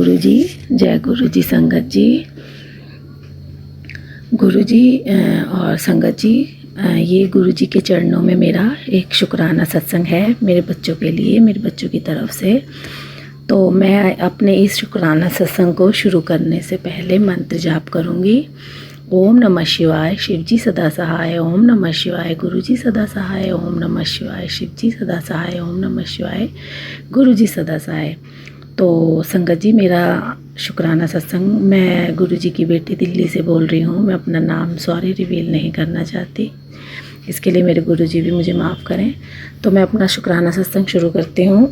गुरु जी, जय गुरु जी। संगत जी, गुरु जी और संगत जी, ये गुरु जी के चरणों में मेरा एक शुक्राना सत्संग है मेरे बच्चों के लिए, मेरे बच्चों की तरफ से। तो मैं अपने इस शुक्राना सत्संग को शुरू करने से पहले मंत्र जाप करूँगी। ओम नमः शिवाय, शिव जी सदा सहाय। ओम नमः शिवाय, गुरु जी सदा सहाय। ओम नमः शिवाय, शिव जी सदा सहाय। ओम नमः शिवाय, गुरु जी सदा सहाय। तो संगत जी, मेरा शुक्राना सत्संग, मैं गुरु जी की बेटी दिल्ली से बोल रही हूँ। मैं अपना नाम सॉरी रिवील नहीं करना चाहती, इसके लिए मेरे गुरु जी भी मुझे माफ़ करें। तो मैं अपना शुक्राना सत्संग शुरू करती हूँ।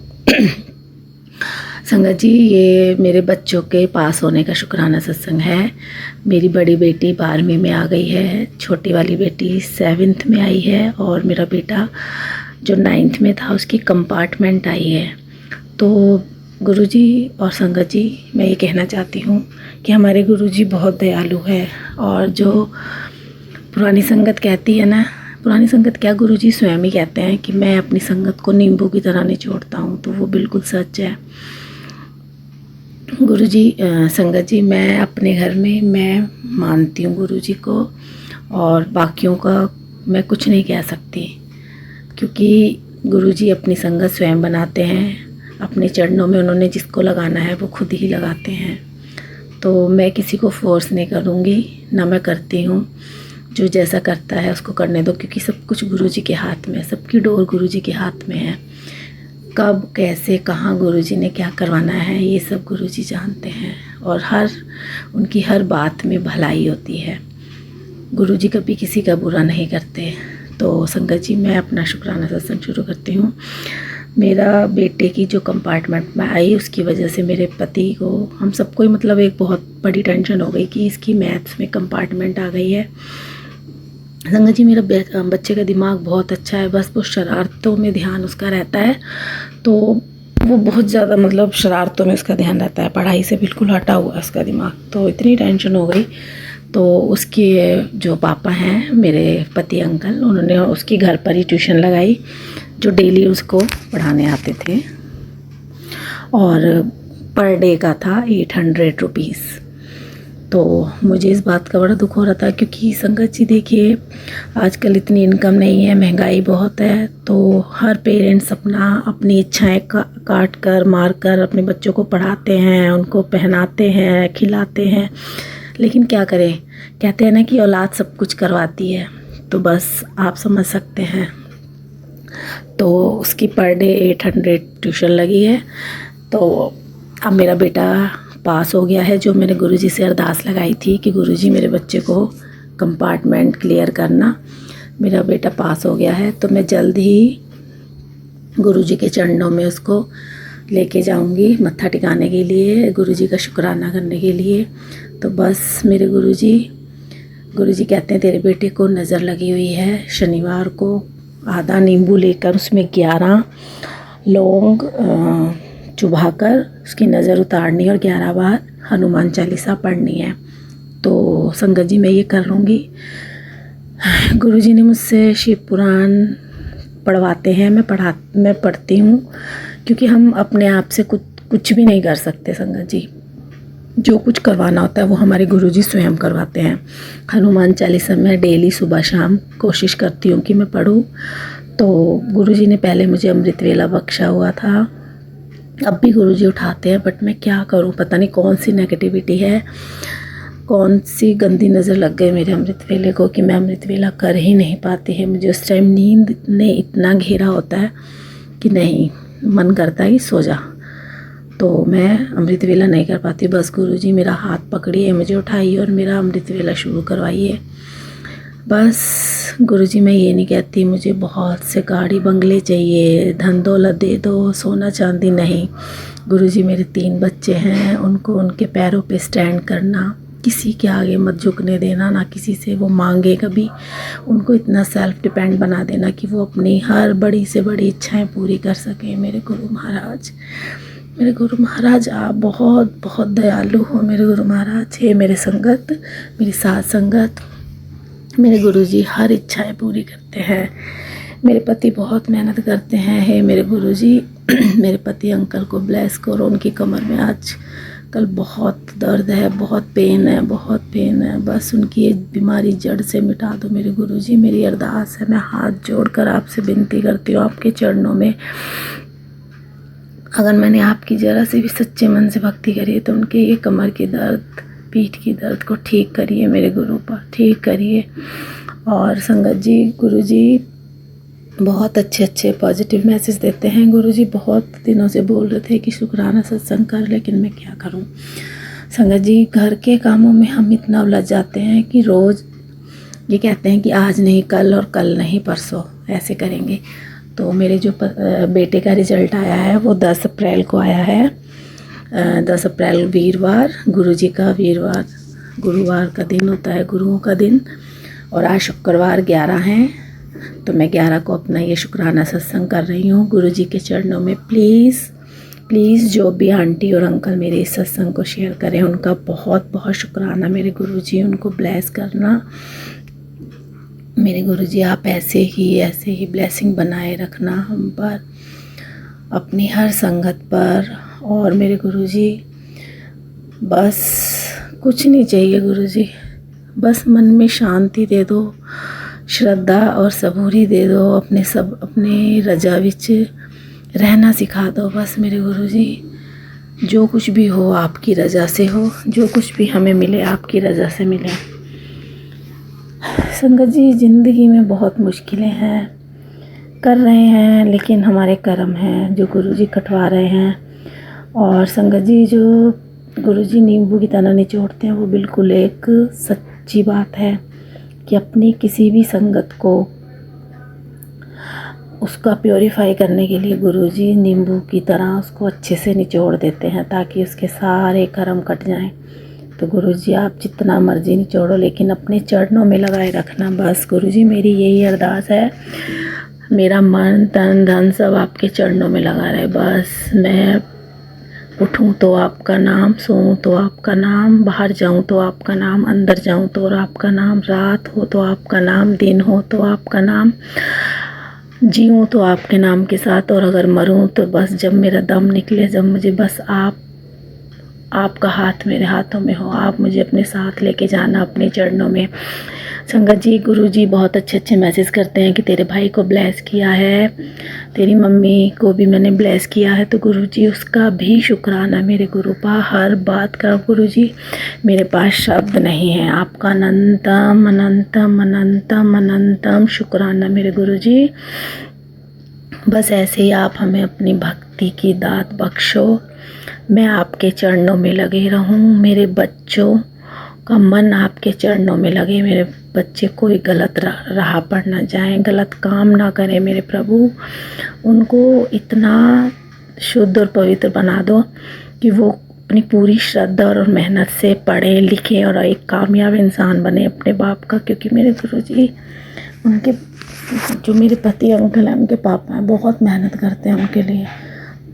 संगत जी, ये मेरे बच्चों के पास होने का शुक्राना सत्संग है। मेरी बड़ी बेटी 12वीं में आ गई है, छोटी वाली बेटी 7th में आई है, और मेरा बेटा जो 9th में था उसकी कंपार्टमेंट आई है। तो गुरु जी और संगत जी, मैं ये कहना चाहती हूँ कि हमारे गुरु जी बहुत दयालु है। और जो पुरानी संगत कहती है ना, पुरानी संगत क्या, गुरु जी स्वयं ही कहते हैं कि मैं अपनी संगत को नींबू की तरह निचोड़ता हूँ, तो वो बिल्कुल सच है। गुरु जी, संगत जी, मैं अपने घर में मैं मानती हूँ गुरु जी को, और बाकियों का मैं कुछ नहीं कह सकती, क्योंकि गुरु जी अपनी संगत स्वयं बनाते हैं। अपने चरणों में उन्होंने जिसको लगाना है वो खुद ही लगाते हैं। तो मैं किसी को फोर्स नहीं करूँगी, ना मैं करती हूँ। जो जैसा करता है उसको करने दो, क्योंकि सब कुछ गुरु जी के हाथ में है, सबकी डोर गुरु जी के हाथ में है। कब, कैसे, कहाँ गुरु जी ने क्या करवाना है, ये सब गुरु जी जानते हैं, और उनकी हर बात में भलाई होती है। गुरु जी कभी किसी का बुरा नहीं करते। तो संगत जी, मैं अपना शुक्राना सत्संग शुरू करती हूँ। मेरा बेटे की जो कंपार्टमेंट में आई, उसकी वजह से मेरे पति को, हम सबको ही मतलब एक बहुत बड़ी टेंशन हो गई कि इसकी मैथ्स में कंपार्टमेंट आ गई है। संगत जी, मेरा बच्चे का दिमाग बहुत अच्छा है, बस वो शरारतों में ध्यान उसका रहता है। तो वो बहुत ज़्यादा मतलब शरारतों में उसका ध्यान रहता है, पढ़ाई से बिल्कुल हटा हुआ उसका दिमाग। तो इतनी टेंशन हो गई, तो उसके जो पापा हैं, मेरे पति अंकल, उन्होंने उसकी घर पर ही ट्यूशन लगाई, जो डेली उसको पढ़ाने आते थे, और पर डे का था 800 रुपीज़। तो मुझे इस बात का बड़ा दुख हो रहा था, क्योंकि संगत जी देखिए, आजकल इतनी इनकम नहीं है, महंगाई बहुत है। तो हर पेरेंट्स अपनी इच्छाएं काट कर मार कर अपने बच्चों को पढ़ाते हैं, उनको पहनाते हैं, खिलाते हैं, लेकिन क्या करें, कहते हैं ना कि औलाद सब कुछ करवाती है। तो बस आप समझ सकते हैं। तो उसकी पर डे 800 ट्यूशन लगी है। तो अब मेरा बेटा पास हो गया है, जो मैंने गुरुजी से अरदास लगाई थी कि गुरुजी मेरे बच्चे को कंपार्टमेंट क्लियर करना। मेरा बेटा पास हो गया है, तो मैं जल्द ही गुरुजी के चरणों में उसको लेके जाऊंगी मत्था टिकाने के लिए, गुरुजी का शुक्राना करने के लिए। तो बस मेरे गुरुजी कहते हैं तेरे बेटे को नज़र लगी हुई है। शनिवार को आधा नींबू लेकर उसमें 11 लौंग चुभाकर उसकी नज़र उतारनी, और 11 बार हनुमान चालीसा पढ़नी है। तो संगत जी, मैं ये कर लूँगी। गुरुजी ने मुझसे शिव पुराण पढ़वाते हैं, मैं पढ़ती हूँ, क्योंकि हम अपने आप से कुछ भी नहीं कर सकते। संगत जी, जो कुछ करवाना होता है वो हमारे गुरुजी स्वयं करवाते हैं। हनुमान चालीसा मैं डेली सुबह शाम कोशिश करती हूँ कि मैं पढूँ। तो गुरुजी ने पहले मुझे अमृत वेला बख्शा हुआ था, अब भी गुरुजी उठाते हैं, बट मैं क्या करूँ, पता नहीं कौन सी नेगेटिविटी है, कौन सी गंदी नज़र लग गई मेरे अमृत वेले को कि मैं अमृत वेला कर ही नहीं पाती है। मुझे उस टाइम नींद ने इतना घेरा होता है कि नहीं, मन करता है कि सो जा। तो मैं अमृत वेला नहीं कर पाती। बस गुरुजी मेरा हाथ पकड़िए, मुझे उठाइए और मेरा अमृत वेला शुरू करवाइए। बस गुरुजी, मैं ये नहीं कहती मुझे बहुत से गाड़ी बंगले चाहिए, धन दौलत दे दो, सोना चांदी नहीं। गुरुजी, मेरे 3 बच्चे हैं, उनको उनके पैरों पे स्टैंड करना, किसी के आगे मत झुकने देना, ना किसी से वो मांगे कभी, उनको इतना सेल्फ डिपेंड बना देना कि वो अपनी हर बड़ी से बड़ी इच्छाएं पूरी कर सकें। मेरे गुरु महाराज, आप बहुत बहुत दयालु हो मेरे गुरु महाराज। हे मेरे संगत, मेरी साथ संगत, मेरे गुरुजी हर इच्छाएं पूरी करते हैं। मेरे पति बहुत मेहनत करते हैं। हे मेरे गुरुजी, मेरे पति अंकल को ब्लेस करो, उनकी कमर में आज कल बहुत दर्द है, बहुत पेन है, बहुत पेन है। बस उनकी ये बीमारी जड़ से मिटा दो मेरे गुरुजी। मेरी अरदास है, मैं हाथ जोड़कर आपसे विनती करती हूँ आपके चरणों में। अगर मैंने आपकी ज़रा से भी सच्चे मन से भक्ति करी है तो उनके ये कमर की दर्द, पीठ की दर्द को ठीक करिए मेरे गुरु पर, ठीक करिए। और संगत जी, गुरुजी बहुत अच्छे अच्छे पॉजिटिव मैसेज देते हैं। गुरुजी बहुत दिनों से बोल रहे थे कि शुक्राना सत्संग कर, लेकिन मैं क्या करूं। संगत जी, घर के कामों में हम इतना उलझ जाते हैं कि रोज़ ये कहते हैं कि आज नहीं कल और कल नहीं परसों ऐसे करेंगे। तो मेरे जो बेटे का रिज़ल्ट आया है वो 10 अप्रैल को आया है। 10 अप्रैल वीरवार, गुरुजी का वीरवार गुरुवार का दिन होता है, गुरुओं का दिन। और आज शुक्रवार 11 हैं, तो मैं 11 को अपना ये शुक्राना सत्संग कर रही हूँ गुरुजी के चरणों में। प्लीज़ जो भी आंटी और अंकल मेरे इस सत्संग को शेयर करें, उनका बहुत बहुत शुक्राना मेरे गुरुजी। उनको ब्लेस करना मेरे गुरुजी। आप ऐसे ही ब्लेसिंग बनाए रखना हम पर, अपनी हर संगत पर। और मेरे गुरुजी बस कुछ नहीं चाहिए गुरुजी, बस मन में शांति दे दो, श्रद्धा और सबूरी दे दो, अपने रजा विच रहना सिखा दो बस मेरे गुरुजी। जो कुछ भी हो आपकी रजा से हो, जो कुछ भी हमें मिले आपकी रजा से मिले। संगत जी, ज़िंदगी में बहुत मुश्किलें हैं, कर रहे हैं, लेकिन हमारे कर्म हैं जो गुरुजी कटवा रहे हैं। और संगत जी, जो गुरुजी नींबू की तरह निचोड़ते हैं वो बिल्कुल एक सच्ची बात है कि अपनी किसी भी संगत को उसका प्योरीफाई करने के लिए गुरुजी नींबू की तरह उसको अच्छे से निचोड़ देते हैं ताकि उसके सारे कर्म कट जाएं। तो गुरुजी आप जितना मर्जी निचोड़ो, लेकिन अपने चरणों में लगाए रखना बस। गुरुजी मेरी यही अरदास है, मेरा मन तन धन सब आपके चरणों में लगा रहे बस। मैं उठूं तो आपका नाम, सोऊं तो आपका नाम, बाहर जाऊं तो आपका नाम, अंदर जाऊं तो आपका नाम, रात हो तो आपका नाम, दिन हो तो आपका नाम, जीऊं तो आपके नाम के साथ, और अगर मरूं तो बस जब मेरा दम निकले, जब मुझे बस आपका हाथ मेरे हाथों में हो, आप मुझे अपने साथ लेके जाना अपने चरणों में। संगत जी, गुरुजी बहुत अच्छे अच्छे मैसेज करते हैं कि तेरे भाई को ब्लेस किया है, तेरी मम्मी को भी मैंने ब्लेस किया है। तो गुरुजी उसका भी शुक्राना मेरे गुरु पा, हर बात का गुरुजी मेरे पास शब्द नहीं है। आपका अनंतम अनंतम अनंतम अनंतम शुक्राना मेरे गुरुजी। बस ऐसे ही आप हमें अपनी भक्ति की दात बख्शो, मैं आपके चरणों में लगे रहूं, मेरे बच्चों का मन आपके चरणों में लगे, मेरे बच्चे कोई गलत राह पर ना जाएं, गलत काम ना करें मेरे प्रभु। उनको इतना शुद्ध और पवित्र बना दो कि वो अपनी पूरी श्रद्धा और मेहनत से पढ़ें लिखें और एक कामयाब इंसान बने अपने बाप का। क्योंकि मेरे गुरुजी, उनके जो मेरे पति अंकल हैं, उनके पापा हैं, बहुत मेहनत करते हैं उनके लिए।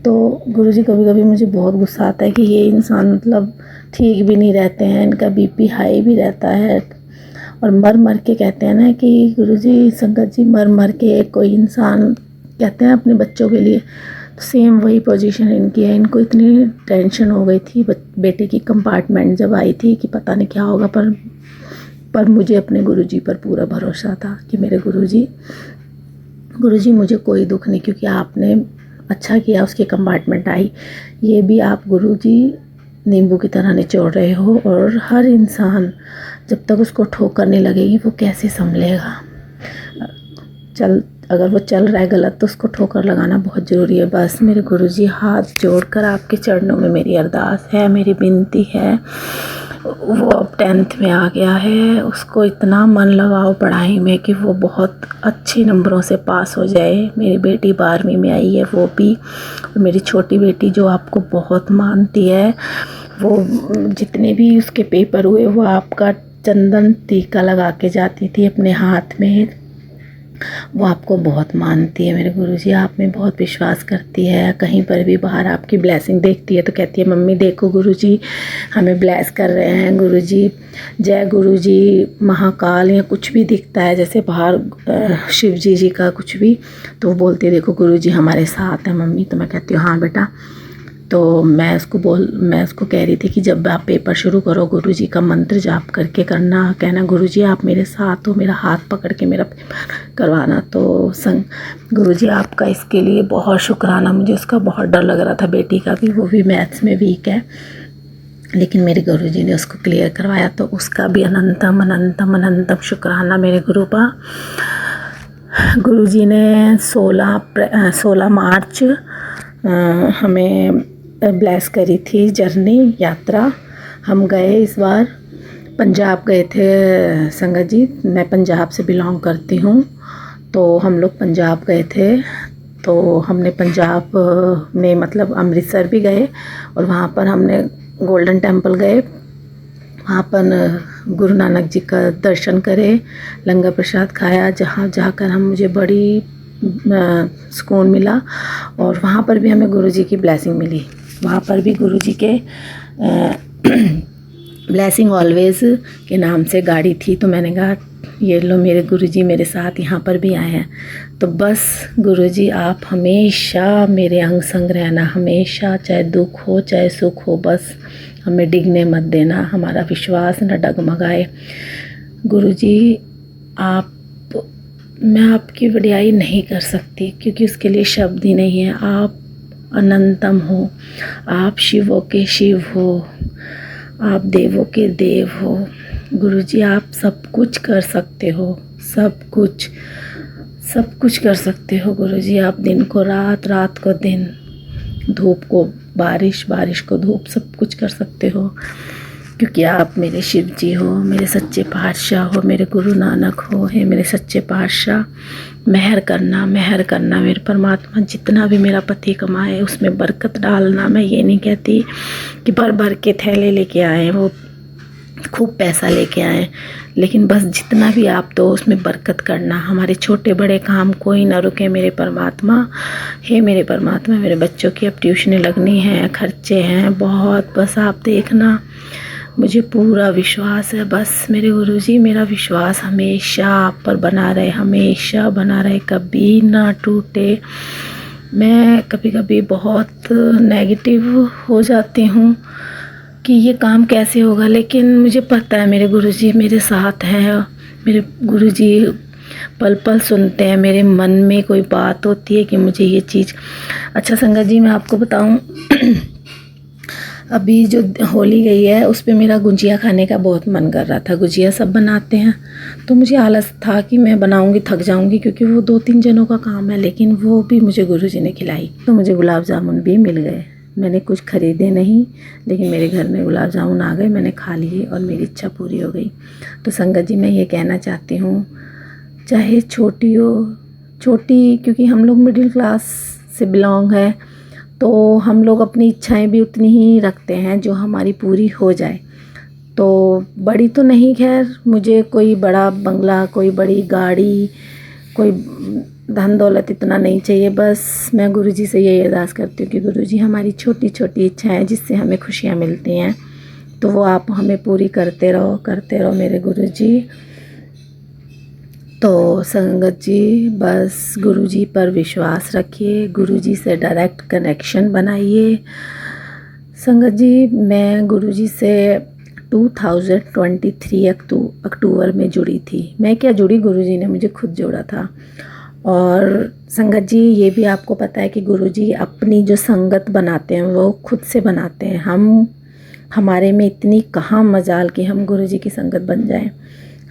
तो गुरुजी कभी कभी मुझे बहुत गुस्सा आता है कि ये इंसान मतलब ठीक भी नहीं रहते हैं, इनका बीपी हाई भी रहता है। और मर मर के कहते हैं ना कि गुरुजी, संगत जी, मर मर के कोई इंसान कहते हैं अपने बच्चों के लिए, तो सेम वही पोजीशन इनकी है। इनको इतनी टेंशन हो गई थी बेटे की कंपार्टमेंट जब आई थी कि पता नहीं क्या होगा, पर मुझे अपने गुरुजी पर पूरा भरोसा था कि मेरे गुरुजी मुझे कोई दुख नहीं, क्योंकि आपने अच्छा किया उसकी कंपार्टमेंट आई। ये भी आप गुरुजी नींबू की तरह निचोड़ रहे हो। और हर इंसान जब तक उसको ठोकर नहीं लगेगी वो कैसे संभलेगा। अगर वो चल रहा है गलत तो उसको ठोकर लगाना बहुत ज़रूरी है। बस मेरे गुरुजी, हाथ जोड़कर आपके चरणों में मेरी अरदास है, मेरी विनती है। वो अब 10th में आ गया है, उसको इतना मन लगाओ पढ़ाई में कि वो बहुत अच्छे नंबरों से पास हो जाए। मेरी बेटी 12वीं में आई है, वो भी। और मेरी छोटी बेटी जो आपको बहुत मानती है, वो जितने भी उसके पेपर हुए वो आपका चंदन टीका लगा के जाती थी अपने हाथ में। वो आपको बहुत मानती है मेरे गुरुजी, आप में बहुत विश्वास करती है। कहीं पर भी बाहर आपकी ब्लेसिंग देखती है तो कहती है, मम्मी देखो गुरुजी हमें ब्लेस कर रहे हैं, गुरुजी जय गुरुजी महाकाल, या कुछ भी दिखता है जैसे बाहर शिव जी का कुछ भी, तो वो बोलती है देखो गुरुजी हमारे साथ है मम्मी। तो मैं कहती हूँ हाँ बेटा, तो मैं उसको कह रही थी कि जब आप पेपर शुरू करो गुरुजी का मंत्र जाप करके करना, कहना गुरुजी आप मेरे साथ हो, मेरा हाथ पकड़ के मेरा पेपर करवाना। तो गुरुजी आपका इसके लिए बहुत शुक्राना। मुझे उसका बहुत डर लग रहा था, बेटी का भी, वो भी मैथ्स में वीक है, लेकिन मेरे गुरुजी ने उसको क्लियर करवाया, तो उसका भी अनंतम अनंतम अनंतम शुक्राना मेरे गुरु का। गुरुजी ने 16 मार्च हमें ब्लेस करी थी जर्नी, यात्रा। हम गए इस बार पंजाब गए थे संगत जी, मैं पंजाब से बिलोंग करती हूँ, तो हम लोग पंजाब गए थे। तो हमने पंजाब में मतलब अमृतसर भी गए और वहाँ पर हमने गोल्डन टेम्पल गए, वहाँ पर गुरु नानक जी का दर्शन करे, लंगर प्रसाद खाया, जहाँ जाकर मुझे बड़ी सुकून मिला। और वहाँ पर भी हमें गुरुजी की ब्लेसिंग मिली, वहाँ पर भी गुरुजी के ब्लेसिंग ऑलवेज़ के नाम से गाड़ी थी। तो मैंने कहा ये लो मेरे गुरुजी मेरे साथ यहाँ पर भी आए हैं। तो बस गुरुजी आप हमेशा मेरे अंग संग रहना, हमेशा, चाहे दुख हो चाहे सुख हो, बस हमें डिगने मत देना, हमारा विश्वास न डगमगाए। गुरुजी मैं आपकी वडियाई नहीं कर सकती क्योंकि उसके लिए शब्द ही नहीं है। आप अनंतम हो, आप शिवों के शिव हो, आप देवों के देव हो। गुरुजी आप सब कुछ कर सकते हो, सब कुछ कर सकते हो गुरुजी। आप दिन को रात, रात को दिन, धूप को बारिश, बारिश को धूप, सब कुछ कर सकते हो क्योंकि आप मेरे शिव जी हो, मेरे सच्चे पातशाह हो, मेरे गुरु नानक हो। हे मेरे सच्चे पातशाह, मेहर करना मेरे परमात्मा, जितना भी मेरा पति कमाए उसमें बरकत डालना। मैं ये नहीं कहती कि भर भर के थैले लेके आए, वो खूब पैसा लेके आए, लेकिन बस जितना भी आप दो उसमें बरकत करना। हमारे छोटे बड़े काम कोई ना रुके मेरे परमात्मा। हे मेरे परमात्मा, मेरे बच्चों की अब ट्यूशनें लगनी हैं, खर्चे हैं बहुत, बस आप देखना। मुझे पूरा विश्वास है, बस मेरे गुरुजी मेरा विश्वास हमेशा आप पर बना रहे, हमेशा बना रहे, कभी ना टूटे। मैं कभी कभी बहुत नेगेटिव हो जाती हूँ कि ये काम कैसे होगा, लेकिन मुझे पता है मेरे गुरुजी मेरे साथ हैं। मेरे गुरुजी पल पल सुनते हैं, मेरे मन में कोई बात होती है कि मुझे ये चीज़। अच्छा संगत जी मैं आपको बताऊं अभी जो होली गई है उस पे मेरा गुजिया खाने का बहुत मन कर रहा था। गुजिया सब बनाते हैं तो मुझे आलस था कि मैं बनाऊंगी थक जाऊंगी क्योंकि वो 2-3 जनों का काम है, लेकिन वो भी मुझे गुरुजी ने खिलाई। तो मुझे गुलाब जामुन भी मिल गए। मैंने कुछ ख़रीदे नहीं, लेकिन मेरे घर में गुलाब जामुन आ गए, मैंने खा लिए और मेरी इच्छा पूरी हो गई। तो संगत जी मैं ये कहना चाहती हूँ, चाहे छोटी हो, छोटी क्योंकि हम लोग मिडिल क्लास से बिलोंग है, तो हम लोग अपनी इच्छाएं भी उतनी ही रखते हैं जो हमारी पूरी हो जाए। तो बड़ी तो नहीं, खैर मुझे कोई बड़ा बंगला, कोई बड़ी गाड़ी, कोई धन दौलत इतना नहीं चाहिए। बस मैं गुरुजी से यही अरदास करती हूँ कि गुरुजी हमारी छोटी छोटी इच्छाएं जिससे हमें खुशियाँ मिलती हैं तो वो आप हमें पूरी करते रहो मेरे गुरुजी। तो संगत जी बस गुरुजी पर विश्वास रखिए, गुरुजी से डायरेक्ट कनेक्शन बनाइए। संगत जी मैं गुरुजी से 2023 अक्टूबर में जुड़ी थी। मैं क्या जुड़ी, गुरुजी ने मुझे खुद जोड़ा था। और संगत जी ये भी आपको पता है कि गुरुजी अपनी जो संगत बनाते हैं वो खुद से बनाते हैं। हमारे में इतनी कहाँ मजाल कि हम गुरुजी की संगत बन जाएं,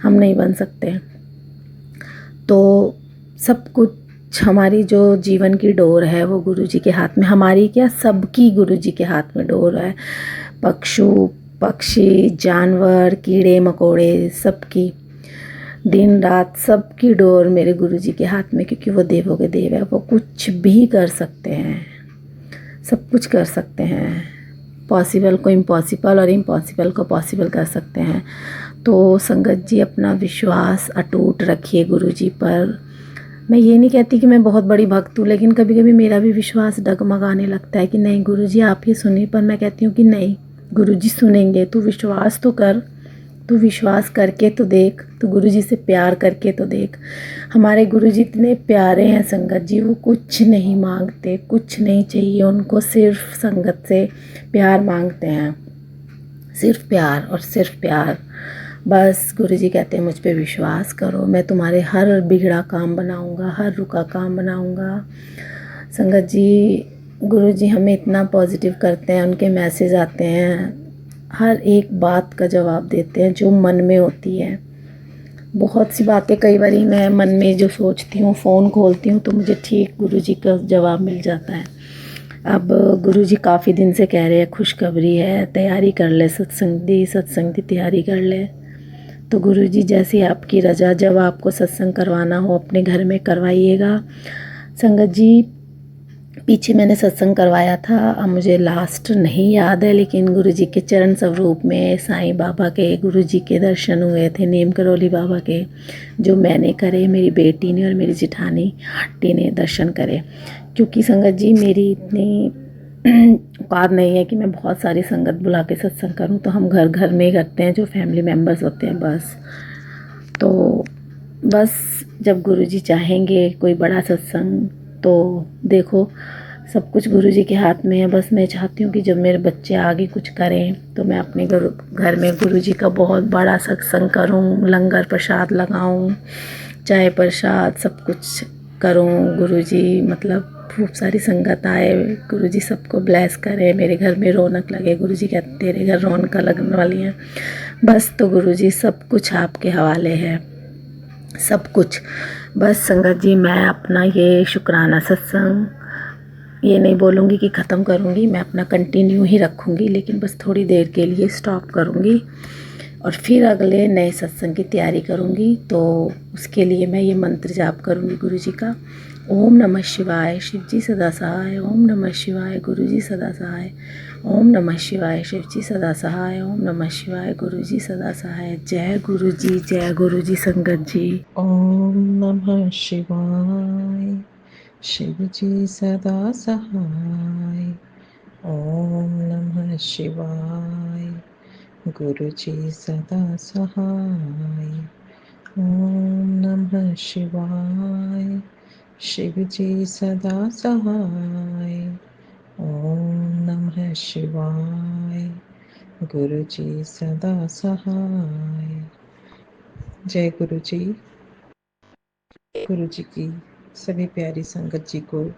हम नहीं बन सकते। तो सब कुछ हमारी जो जीवन की डोर है वो गुरुजी के हाथ में, हमारी क्या सबकी गुरुजी के हाथ में डोर है। पशु पक्षी जानवर कीड़े मकोड़े सबकी, दिन रात सबकी डोर मेरे गुरुजी के हाथ में, क्योंकि वो देवों के देव है। वो कुछ भी कर सकते हैं, सब कुछ कर सकते हैं। पॉसिबल को इम्पॉसिबल और इम्पॉसिबल को पॉसिबल कर सकते हैं। तो संगत जी अपना विश्वास अटूट रखिए गुरुजी पर। मैं ये नहीं कहती कि मैं बहुत बड़ी भक्त हूँ, लेकिन कभी कभी मेरा भी विश्वास डगमगाने लगता है कि नहीं गुरुजी आप ये सुनिए, पर मैं कहती हूँ कि नहीं गुरुजी सुनेंगे, तू विश्वास तो कर, तू विश्वास करके तो देख, तू गुरुजी से प्यार करके तो देख। हमारे गुरुजी इतने प्यारे हैं संगत जी, वो कुछ नहीं मांगते, कुछ नहीं चाहिए उनको, सिर्फ संगत से प्यार मांगते हैं, सिर्फ प्यार और सिर्फ प्यार। बस गुरुजी कहते हैं मुझ पे विश्वास करो, मैं तुम्हारे हर बिगड़ा काम बनाऊंगा, हर रुका काम बनाऊंगा। संगत जी, गुरुजी हमें इतना पॉजिटिव करते हैं, उनके मैसेज आते हैं, हर एक बात का जवाब देते हैं जो मन में होती है। बहुत सी बातें कई बार मैं मन में जो सोचती हूँ, फ़ोन खोलती हूँ तो मुझे ठीक गुरुजी का जवाब मिल जाता है। अब गुरुजी काफ़ी दिन से कह रहे हैं खुशखबरी है, तैयारी कर ले, सत्संग की तैयारी कर ले। तो गुरुजी जैसी आपकी रजा, जब आपको सत्संग करवाना हो अपने घर में करवाइएगा। संगत जी, पीछे मैंने सत्संग करवाया था, अब मुझे लास्ट नहीं याद है, लेकिन गुरुजी के चरण स्वरूप में साईं बाबा के, गुरुजी के दर्शन हुए थे, नीम करौली बाबा के, जो मैंने करे, मेरी बेटी ने और मेरी जिठानी आंटी ने दर्शन करे। क्योंकि संगत जी मेरी इतनी औकात नहीं है कि मैं बहुत सारी संगत बुला के सत्संग करूं, तो हम घर घर में ही करते हैं, जो फैमिली मेम्बर्स होते हैं बस। तो बस जब गुरुजी चाहेंगे कोई बड़ा सत्संग, तो देखो सब कुछ गुरुजी के हाथ में है। बस मैं चाहती हूँ कि जब मेरे बच्चे आगे कुछ करें तो मैं अपने घर में गुरुजी का बहुत बड़ा सत्संग करूँ, लंगर प्रसाद लगाऊँ, चाय प्रसाद सब कुछ करूँ। गुरुजी मतलब खूब सारी संगत आए, गुरुजी सबको ब्लेस करे, मेरे घर में रौनक लगे। गुरुजी कहते तेरे घर रौनक लगने वाली है। बस तो गुरुजी सब कुछ आपके हवाले है, सब कुछ। बस संगत जी, मैं अपना ये शुक्राना सत्संग ये नहीं बोलूँगी कि ख़त्म करूँगी, मैं अपना कंटिन्यू ही रखूँगी, लेकिन बस थोड़ी देर के लिए स्टॉप करूँगी और फिर अगले नए सत्संग की तैयारी करूँगी। तो उसके लिए मैं ये मंत्र जाप करूँगी गुरुजी का, ओम नमः शिवाय शिव जी सदा सहाय, ओम नमः शिवाय गुरु जी सदा सहाय, ओम नमः शिवाय शिव जी सदा सहाय, ओम नमः शिवाय गुरु जी सदा सहाय। जय गुरु जी, जय गुरु जी संगत जी। ओम नमः शिवाय शिव जी सदा सहाय, ओम नमः शिवाय गुरु जी सदा सहाय, ओम नमः शिवाय शिव जी सदा सहाय, ओम नमः शिवाय गुरु जी सदा सहाय। जय गुरु जी। गुरु जी की सभी प्यारी संगत जी को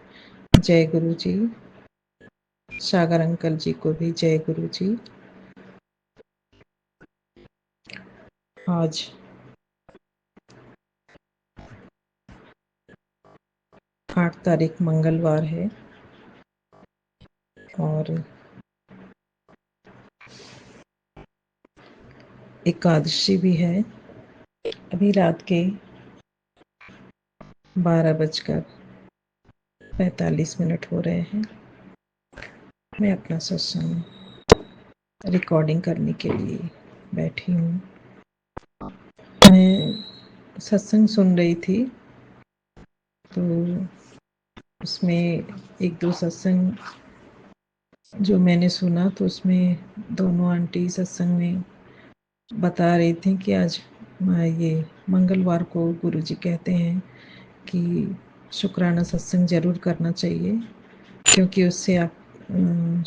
जय गुरु जी। सागर अंकल जी को भी जय गुरु जी। आज 8 तारीख मंगलवार है और एकादशी भी है। अभी रात के 12:45 हो रहे हैं। मैं अपना सत्संग रिकॉर्डिंग करने के लिए बैठी हूँ। मैं सत्संग सुन रही थी तो उसमें एक दो सत्संग जो मैंने सुना, तो उसमें दोनों आंटी सत्संग में बता रही थी कि आज ये मंगलवार को गुरुजी कहते हैं कि शुक्राना सत्संग ज़रूर करना चाहिए, क्योंकि उससे आप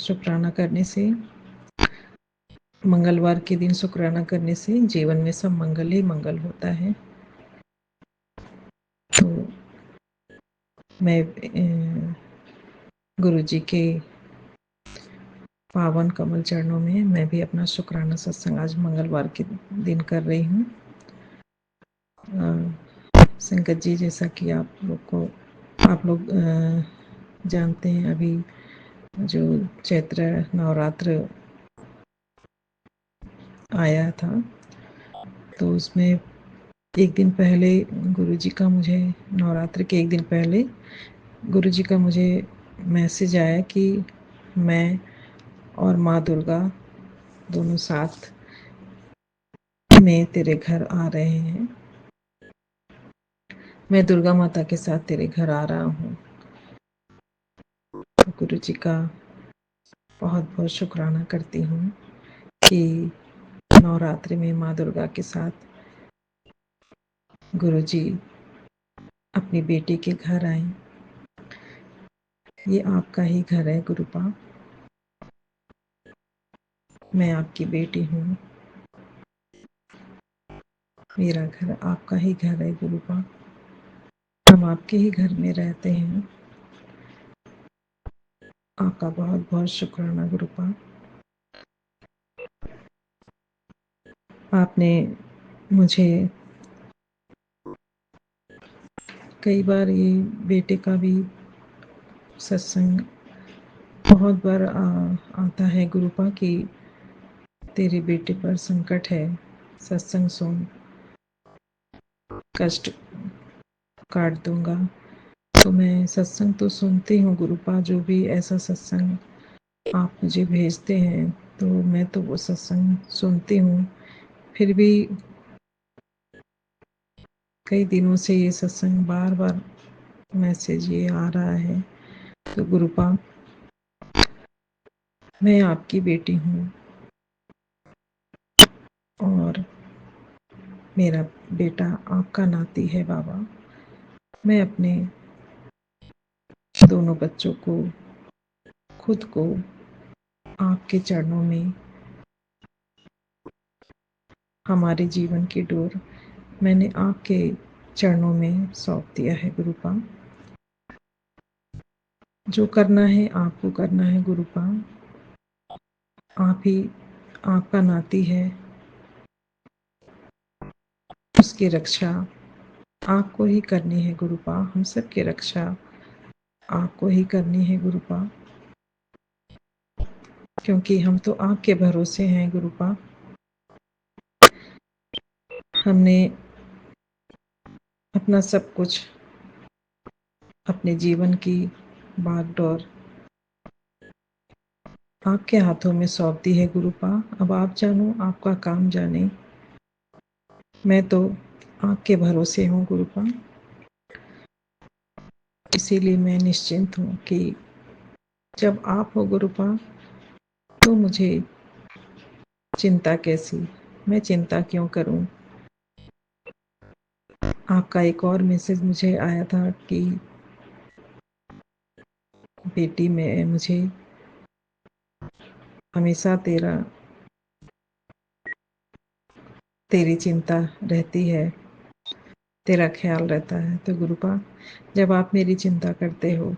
शुक्राना करने से, मंगलवार के दिन शुक्राना करने से जीवन में सब मंगल ही मंगल होता है। तो मैं गुरुजी के पावन कमल चरणों में मैं भी अपना शुक्राना सत्संग आज मंगलवार के दिन कर रही हूँ। संगत जी, जैसा कि आप लोग जानते हैं, अभी जो चैत्र नवरात्र आया था, तो उसमें एक दिन पहले गुरुजी का मुझे, नवरात्र के एक दिन पहले गुरुजी का मुझे मैसेज आया कि मैं और माँ दुर्गा दोनों साथ में तेरे घर आ रहे हैं, मैं दुर्गा माता के साथ तेरे घर आ रहा हूँ। तो गुरुजी का बहुत बहुत शुक्राना करती हूँ कि नवरात्रि में माँ दुर्गा के साथ गुरुजी अपनी बेटी के घर आए। ये आपका ही घर है गुरुपा, मैं आपकी बेटी हूँ, मेरा घर आपका ही घर है गुरुपा, हम आपके ही घर में रहते हैं। आपका बहुत बहुत शुक्राना गुरुपा। आपने मुझे कई बार ये बेटे का भी सत्संग बहुत बार आता है गुरुपा कि तेरे बेटे पर संकट है, सत्संग सुन, कष्ट काट दूंगा। तो मैं सत्संग तो सुनती हूँ गुरुपा, जो भी ऐसा सत्संग आप मुझे भेजते हैं तो मैं तो वो सत्संग सुनती हूँ। फिर भी कई दिनों से ये सत्संग बार बार मैसेज ये आ रहा है। तो गुरुपा, मैं आपकी बेटी हूँ और मेरा बेटा आपका नाती है बाबा। मैं अपने दोनों बच्चों को, खुद को आपके चरणों में, हमारे जीवन की डोर मैंने आपके चरणों में सौंप दिया है गुरुपा। जो करना है आपको करना है गुरुपा, आप ही, आपका नाती है, उसकी रक्षा आपको ही करनी है गुरुपा। हम सब की रक्षा आपको ही करनी है गुरुपा, क्योंकि हम तो आपके भरोसे हैं गुरुपा। हमने अपना सब कुछ, अपने जीवन की बागडोर आपके हाथों में सौंप दी है गुरुपा। अब आप जानो, आपका काम जाने। मैं तो आपके भरोसे हूँ गुरुपा, इसीलिए मैं निश्चिंत हूँ कि जब आप हो गुरुपा तो मुझे चिंता कैसी, मैं चिंता क्यों करूं। आपका एक और मैसेज मुझे आया था कि बेटी में मुझे हमेशा तेरी चिंता रहती है, तेरा ख्याल रहता है। तो गुरुपा, जब आप मेरी चिंता करते हो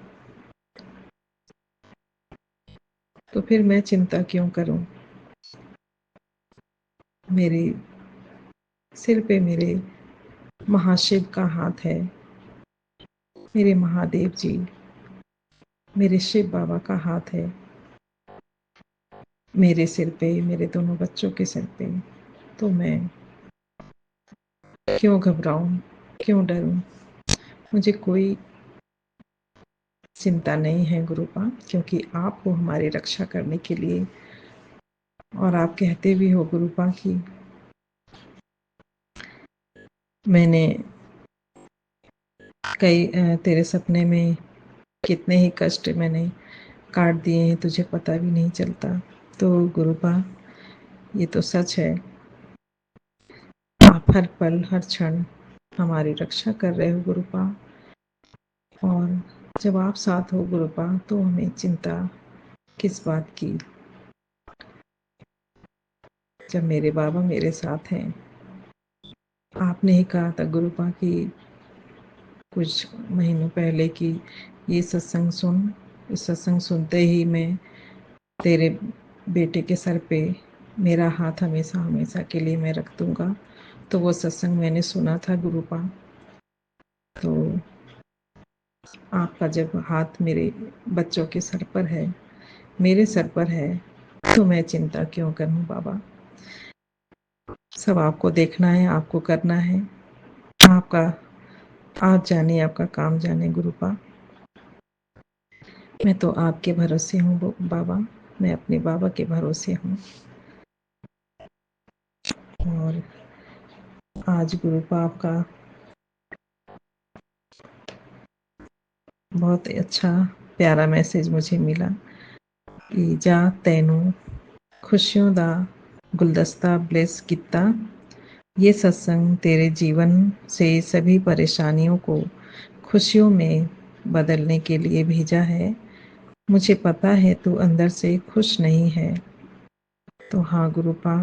तो फिर मैं चिंता क्यों करूं। मेरे सिर पे मेरे महाशिव का हाथ है, मेरे महादेव जी, मेरे शिव बाबा का हाथ है मेरे सिर पे, मेरे दोनों बच्चों के सिर पे। तो मैं क्यों घबराऊं, क्यों डरूं। मुझे कोई चिंता नहीं है गुरुपा, क्योंकि आप हो हमारी रक्षा करने के लिए। और आप कहते भी हो गुरुपा कि मैंने तेरे सपने में कितने ही कष्ट मैंने काट दिए हैं, तुझे पता भी नहीं चलता। तो गुरुपा, ये तो सच है, आप हर पल हर क्षण हमारी रक्षा कर रहे हो गुरुपा। और जब आप साथ हो गुरुपा तो हमें चिंता किस बात की, जब मेरे बाबा मेरे साथ हैं। आपने ही कहा था गुरुपा कि कुछ महीनों पहले कि ये सत्संग सुन, इस सत्संग सुनते ही मैं तेरे बेटे के सर पे मेरा हाथ हमेशा हमेशा के लिए मैं रख दूंगा। तो वो सत्संग मैंने सुना था गुरुपा। तो आपका जब हाथ मेरे बच्चों के सर पर है, मेरे सर पर है, तो मैं चिंता क्यों करूं बाबा। सब आपको देखना है, आपको करना है, आपका आप जाने, आपका काम जाने गुरुपा। मैं तो आपके भरोसे हूँ बाबा, मैं अपने बाबा के भरोसे हूँ। और आज गुरुपा आपका बहुत अच्छा प्यारा मैसेज मुझे मिला कि जा तैनू खुशियों दा गुलदस्ता ब्लेस गीता। ये सत्संग तेरे जीवन से सभी परेशानियों को खुशियों में बदलने के लिए भेजा है। मुझे पता है तू अंदर से खुश नहीं है। तो हाँ गुरुपा,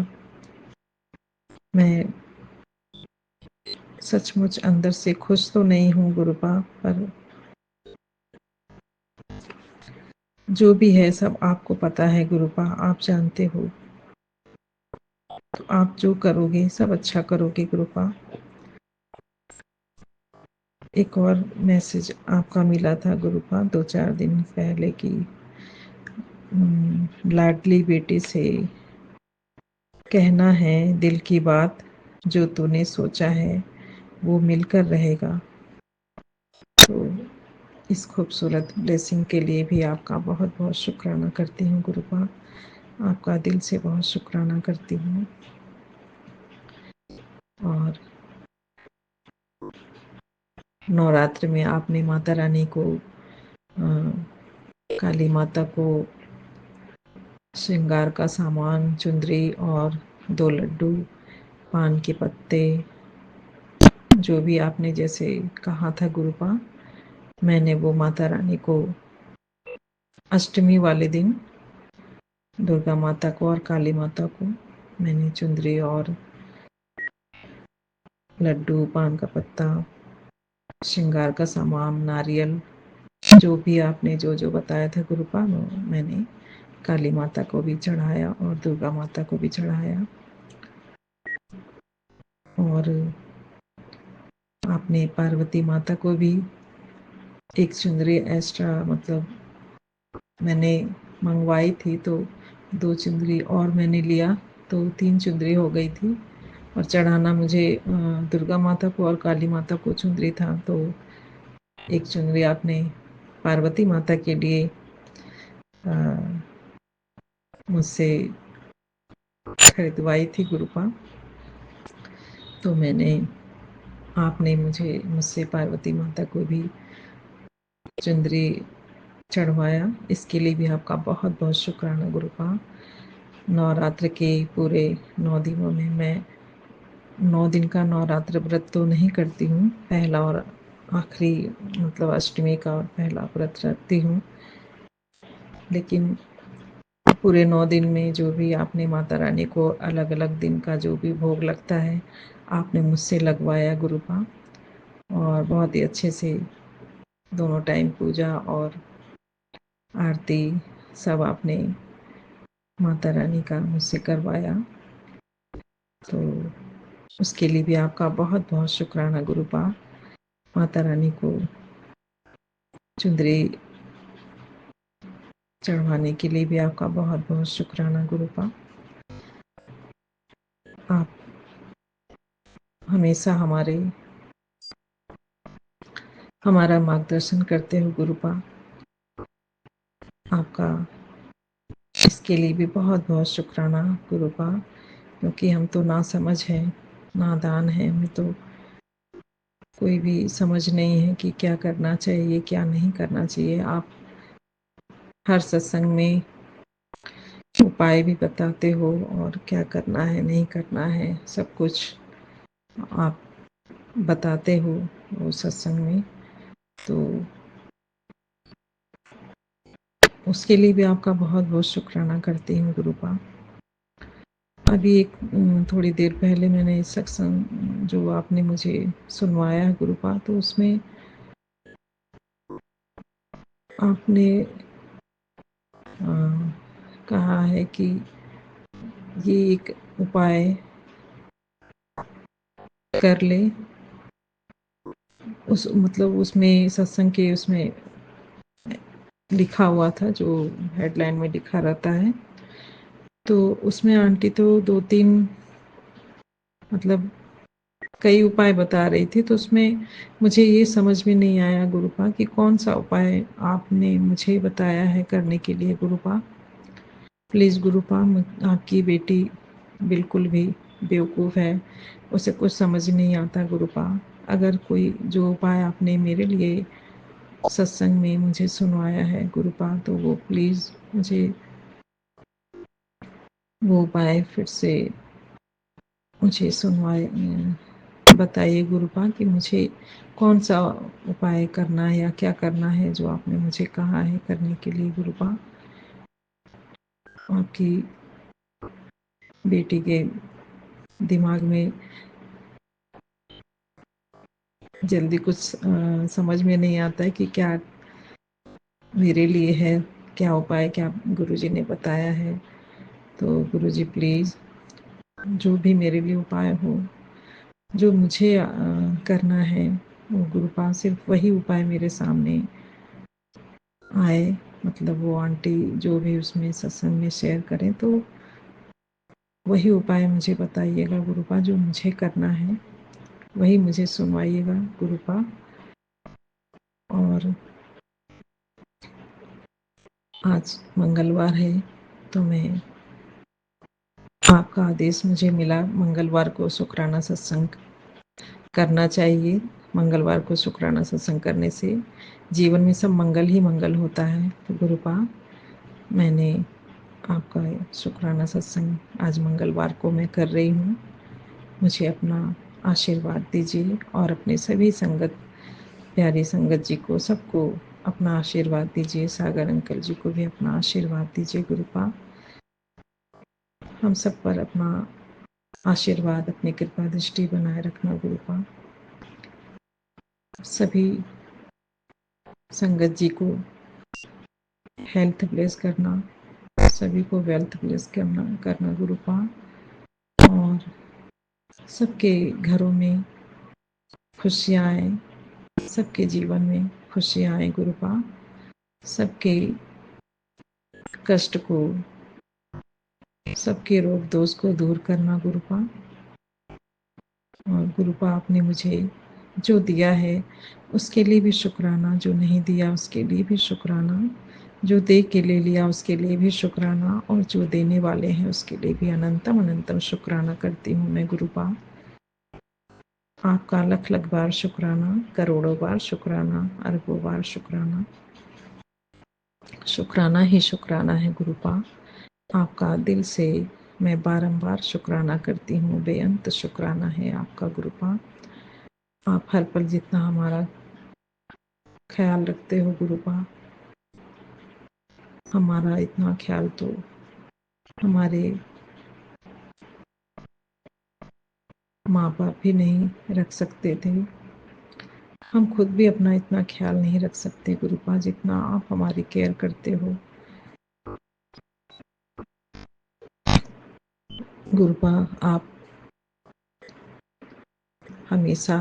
मैं सचमुच अंदर से खुश तो नहीं हूँ गुरुपा, पर जो भी है सब आपको पता है गुरुपा, आप जानते हो। तो आप जो करोगे सब अच्छा करोगे गुरुपा। एक और मैसेज आपका मिला था गुरुपा 2-4 दिन पहले की, लाडली बेटी से कहना है दिल की बात, जो तूने सोचा है वो मिलकर रहेगा। तो इस खूबसूरत ब्लेसिंग के लिए भी आपका बहुत बहुत शुक्राना करती हूँ गुरुपा, आपका दिल से बहुत शुक्राना करती हूँ। और नवरात्र में आपने माता रानी को, काली माता को श्रृंगार का सामान, चुंदरी और 2 लड्डू, पान के पत्ते, जो भी आपने जैसे कहा था गुरुपा, मैंने वो माता रानी को अष्टमी वाले दिन दुर्गा माता को और काली माता को मैंने चुंदरी और लड्डू, पान का पत्ता, श्रृंगार का सामान, नारियल, जो भी आपने जो जो बताया था गुरुपा, मैंने काली माता को भी चढ़ाया और दुर्गा माता को भी चढ़ाया। और आपने पार्वती माता को भी एक चुंदरी एक्स्ट्रा, मतलब मैंने मंगवाई थी तो 2 चुंदरी और मैंने लिया, तो 3 चुंदरी हो गई थी। और चढ़ाना मुझे दुर्गा माता को और काली माता को चुंदरी था, तो एक चुनरी आपने पार्वती माता के लिए मुझसे खरीदवाई थी गुरुपा। तो आपने मुझसे पार्वती माता को भी चुंदरी चढ़वाया, इसके लिए भी आपका बहुत बहुत शुक्राना गुरुपा। नवरात्र के पूरे 9 दिनों में मैं 9 दिन का नवरात्र व्रत तो नहीं करती हूँ, पहला और आखिरी मतलब अष्टमी का पहला व्रत रखती हूँ, लेकिन पूरे 9 दिन में जो भी आपने माता रानी को अलग अलग दिन का जो भी भोग लगता है आपने मुझसे लगवाया गुरुपा। और बहुत ही अच्छे से दोनों टाइम पूजा और आरती सब आपने माता रानी का मुझसे करवाया, तो उसके लिए भी आपका बहुत बहुत शुक्राना गुरुपा। माता रानी को चुंदरी चढ़वाने के लिए भी आपका बहुत बहुत शुक्राना गुरुपा। आप हमेशा हमारा मार्गदर्शन करते हो गुरुपा, आपका इसके लिए भी बहुत बहुत शुक्राना गुरुपा, क्योंकि हम तो ना समझ हैं, नादान हैं, हमें तो कोई भी समझ नहीं है कि क्या करना चाहिए क्या नहीं करना चाहिए। आप हर सत्संग में उपाय भी बताते हो और क्या करना है नहीं करना है सब कुछ आप बताते हो वो सत्संग में, तो उसके लिए भी आपका बहुत बहुत शुक्राना करती हूँ गुरुपा। अभी एक थोड़ी देर पहले मैंने सत्संग जो आपने मुझे सुनवाया है गुरुपा, तो उसमें आपने कहा है कि ये एक उपाय कर ले, उस मतलब उसमें सत्संग के उसमें लिखा हुआ था, जो हेडलाइन में लिखा रहता है, तो उसमें आंटी तो 2-3 मतलब कई उपाय बता रही थी, तो उसमें मुझे ये समझ में नहीं आया गुरुपा कि कौन सा उपाय आपने मुझे बताया है करने के लिए गुरुपा। प्लीज़ गुरुपा, आपकी बेटी बिल्कुल भी बेवकूफ़ है, उसे कुछ समझ नहीं आता गुरुपा। अगर कोई जो उपाय आपने मेरे लिए सत्संग में मुझे सुनवाया है गुरुपा, तो वो प्लीज़ मुझे वो उपाय फिर से मुझे बताइए गुरुपा कि मुझे कौन सा उपाय करना है या क्या करना है जो आपने मुझे कहा है करने के लिए गुरुपा। आपकी बेटी के दिमाग में जल्दी कुछ समझ में नहीं आता है कि क्या मेरे लिए है, क्या उपाय क्या गुरुजी ने बताया है। तो गुरुजी प्लीज़ जो भी मेरे लिए उपाय हो, जो मुझे करना है, वो गुरुपा सिर्फ वही उपाय मेरे सामने आए। मतलब वो आंटी जो भी उसमें सत्संग में शेयर करें तो वही उपाय मुझे बताइएगा गुरुपा, जो मुझे करना है वही मुझे सुनवाइएगा गुरुपा। और आज मंगलवार है तो मैं आपका आदेश मुझे मिला मंगलवार को शुक्राना सत्संग करना चाहिए। मंगलवार को शुक्राना सत्संग करने से जीवन में सब मंगल ही मंगल होता है। तो गुरुपा मैंने आपका शुक्राना सत्संग आज मंगलवार को मैं कर रही हूँ। मुझे अपना आशीर्वाद दीजिए और अपने सभी संगत प्यारी संगत जी को सबको अपना आशीर्वाद दीजिए। सागर अंकल जी को भी अपना आशीर्वाद दीजिए गुरुपा। हम सब पर अपना आशीर्वाद अपनी कृपा दृष्टि बनाए रखना गुरुपा। सभी संगत जी को हेल्थ ब्लेस करना, सभी को वेल्थ ब्लेस करना गुरुपा। और सबके घरों में खुशियाँ आए, सबके जीवन में खुशियाँ आए गुरुपा। सबके कष्ट को, सबके रोग दोष को दूर करना गुरुपा। और गुरुपा आपने मुझे जो दिया है उसके लिए भी शुक्राना, जो नहीं दिया उसके लिए भी शुक्राना, जो दे के ले लिया उसके लिए भी शुक्राना, और जो देने वाले हैं उसके लिए भी अनंतम अनंतम शुक्राना करती हूँ मैं गुरुपा। आपका लख लख बार शुक्राना, करोड़ों बार शुक्राना, अरबों बार शुक्राना। शुक्राना ही शुक्राना है गुरुपा। आपका दिल से मैं बारंबार शुक्राना करती हूँ, बेअंत शुक्राना है आपका गुरुपा। आप हर पल जितना हमारा ख्याल रखते हो गुरुपा, हमारा इतना ख्याल तो हमारे माँ बाप भी नहीं रख सकते थे। हम खुद भी अपना इतना ख्याल नहीं रख सकते गुरुपा जितना आप हमारी केयर करते हो गुरुपा। आप हमेशा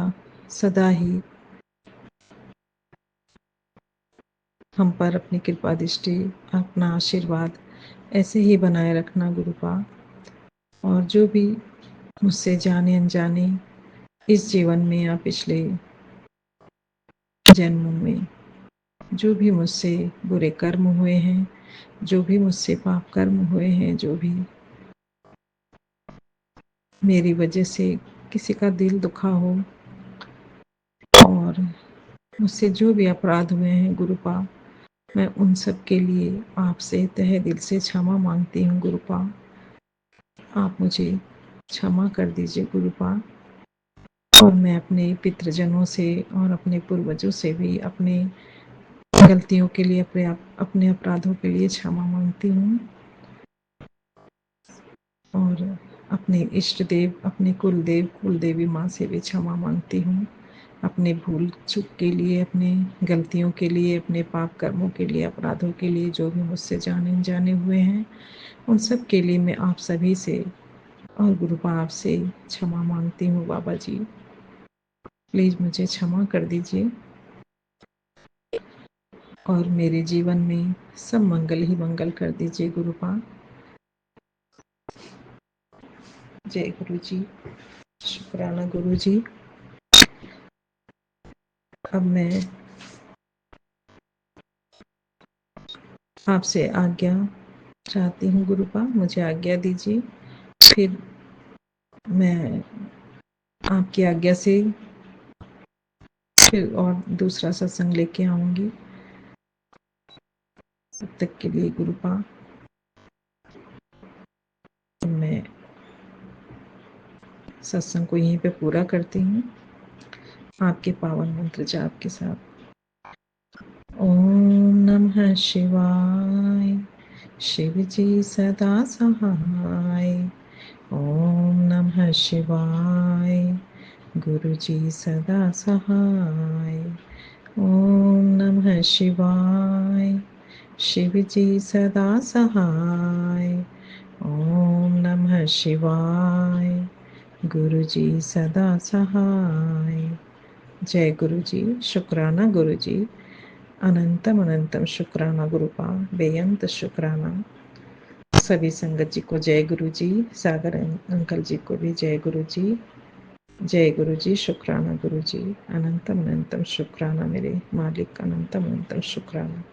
सदा ही हम पर अपनी कृपा दृष्टि, अपना आशीर्वाद ऐसे ही बनाए रखना गुरुपा। और जो भी मुझसे जाने अनजाने इस जीवन में या पिछले जन्मों में जो भी मुझसे बुरे कर्म हुए हैं, जो भी मुझसे पाप कर्म हुए हैं, जो भी मेरी वजह से किसी का दिल दुखा हो, और मुझसे जो भी अपराध हुए हैं गुरुपा, मैं उन सब के लिए आपसे तहे दिल से क्षमा मांगती हूँ गुरुपा। आप मुझे क्षमा कर दीजिए गुरुपा। और मैं अपने पितृजनों से और अपने पूर्वजों से भी अपने गलतियों के लिए, अपने अपराधों के लिए क्षमा मांगती हूँ। और अपने इष्ट देव, अपने कुलदेव कुलदेवी माँ से भी क्षमा मांगती हूँ, अपने भूल चूक के लिए, अपने गलतियों के लिए, अपने पाप कर्मों के लिए, अपराधों के लिए जो भी मुझसे जाने अनजाने हुए हैं, उन सब के लिए मैं आप सभी से और गुरुपा आपसे क्षमा मांगती हूँ बाबा जी। प्लीज़ मुझे क्षमा कर दीजिए और मेरे जीवन में सब मंगल ही मंगल कर दीजिए गुरुपा। जय गुरु जी। शुक्राना गुरु जी। अब मैं आपसे आज्ञा चाहती हूँ गुरुपा, मुझे आज्ञा दीजिए। फिर मैं आपकी आज्ञा से फिर और दूसरा सत्संग लेके आऊँगी। तब तक के लिए गुरुपा सत्संग को यहीं पे पूरा करती हूँ आपके पावन मंत्र जाप के साथ। ओम नमः शिवाय, शिव जी सदा सहाय। ओम नमः शिवाय, गुरु जी सदा सहाय। ओम नमः शिवाय, शिव जी सदा सहाय। ओम नमः शिवाय, गुरु जी सदा सहाय। जय गुरु जी, शुक्राना गुरु जी, अनंतम अनंतम शुक्राना गुरुपा, बेअंत शुक्राना। सभी संगत जी को जय गुरु जी, सागर अंकल जी को भी जय गुरु जी। जय गुरु जी, शुक्राना गुरु जी, अनंतम अनंतम शुक्राना मेरे मालिक, अनंतम अनंतम शुक्राना।